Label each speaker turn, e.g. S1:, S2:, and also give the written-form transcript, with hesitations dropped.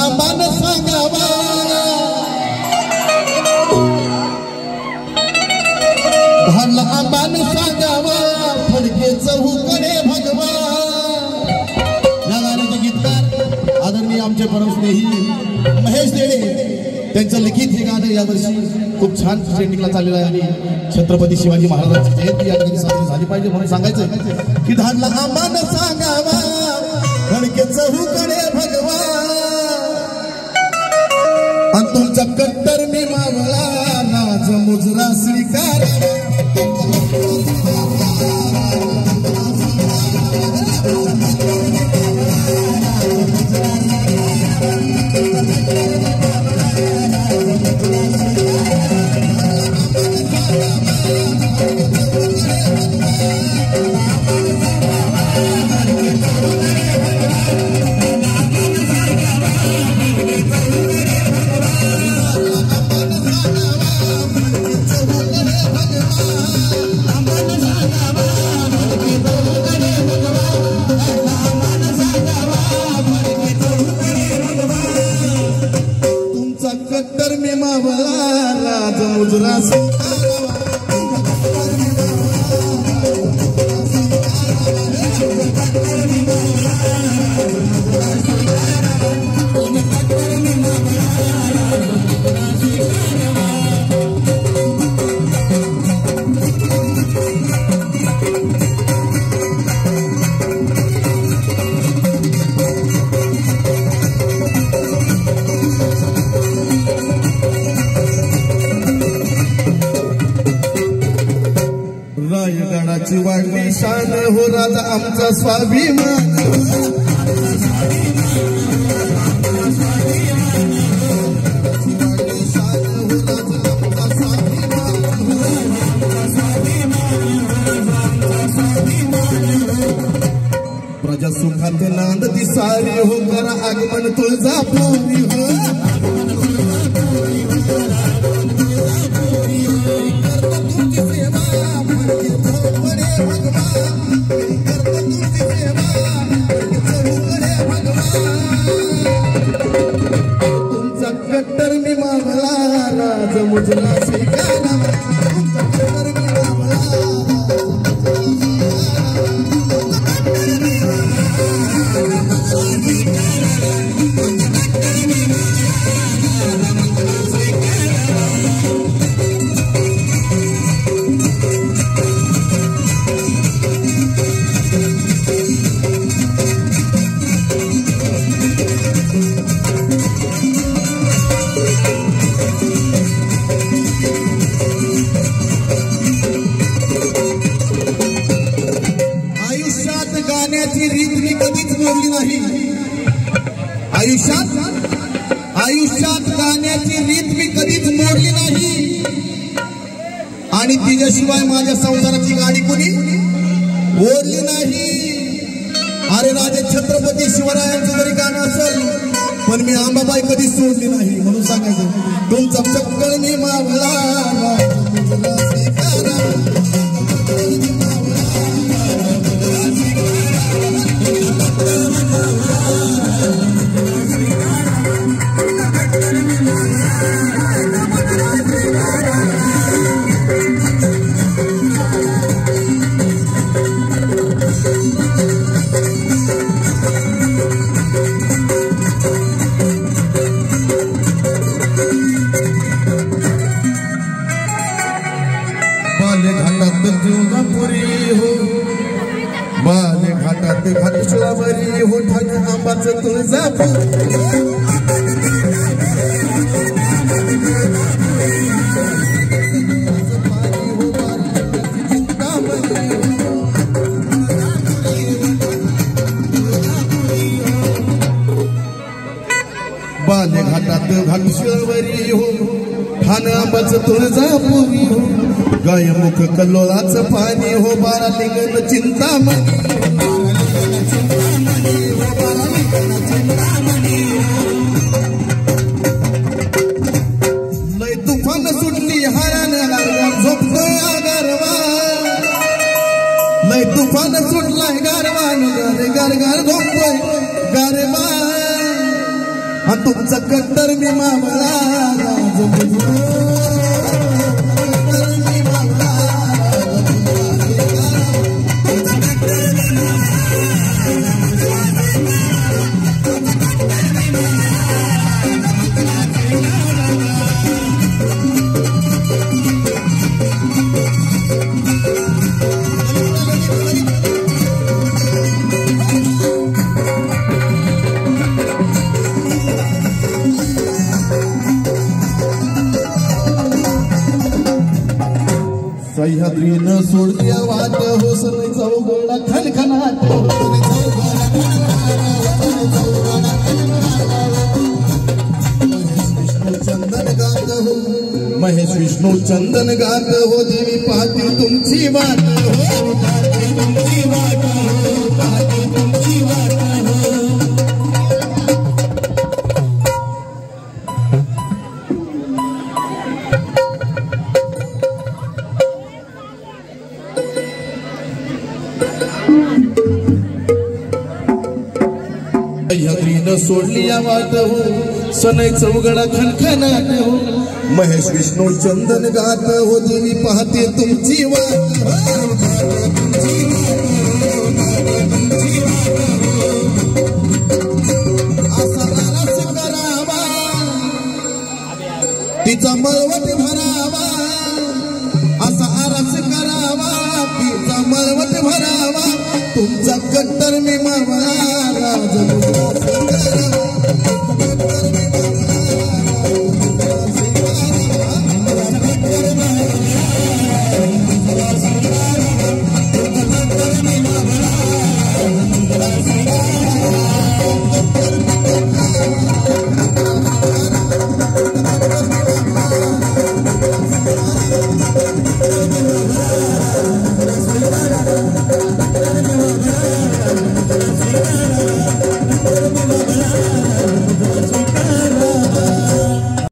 S1: आंबान सांगावा धाडला आंबान सांगावा फडके चहूकडे भगवा। या गाण्याचे गीतकार आदरणीय आमचे परमस्नेही महेश देडे त्यांचं लिखित हे गाणं यावर्षी खूप छान ट्रेंडिंगला चाललेलं आहे आणि छत्रपती शिवाजी महाराजांची जयंती या ठिकाणी साजरी झाली पाहिजे म्हणून सांगायचं की धाडला आंबान सांगावा फडके चहूकडे भगवा आणि तुमचा कट्टर मी मावळा राज मुजरा स्वीकार। कट्टर मी मावळा राज मुजरा रायगडाची वाढली शान हो राजा आमचा स्वाभिमान। प्रजा सुखात नांद दिसारी हो करा आगमन तुळजापुरी हो तुमचा कट्टर मी मावळा राज मुजरा स्वीकारा। गाण्याची रीत मी कधीच मोडली नाही आयुष्यात गाण्याची रीत मी कधीच मोडली नाही आणि तिच्याशिवाय माझ्या संसाराची गाडी कोणी ओढली नाही। अरे राजे छत्रपती शिवरायांचं जरी गाणं असेल पण मी आंबाबाई कधीच सोडली नाही म्हणून सांगायचं तुमचा चक्कर मी मावळा बाले घाटात घाटशिळावरी हो ठाण आंबाचं तुळजापूर बाले घाटात घाटशिळावरी हो ठाण आंबाचं तुळजापुरी हो गायमुख कल्लोळाचं पाणी हो बारा लिंगण चिंतामणी लय तुफान सुटली हरण झोपतोय गारवा लय तुफान सुटलाय गारवा गार गार गार झोपतोय गारवा तुमचा कट्टर मी मावळा सह्याद्रीनं सोडल्या वाट हो सनई चौघडा खनखनाट महेश विष्णू चंदन गात हो देवी पाहती तुमची वाट हो तुमची वाट हो पाहती तुमची वाट हो सह्याद्रीनं सोडली या वाट हो सनई चौघडा खनखनाट हो महेश विष्णू चंदन गात हो देवी पाहते तुमची वाट असा आरस करावा तिचा मळवट भरावा असा आरस करावा तिचा मळवट भरावा तुमचा कट्टर मी मावळा राज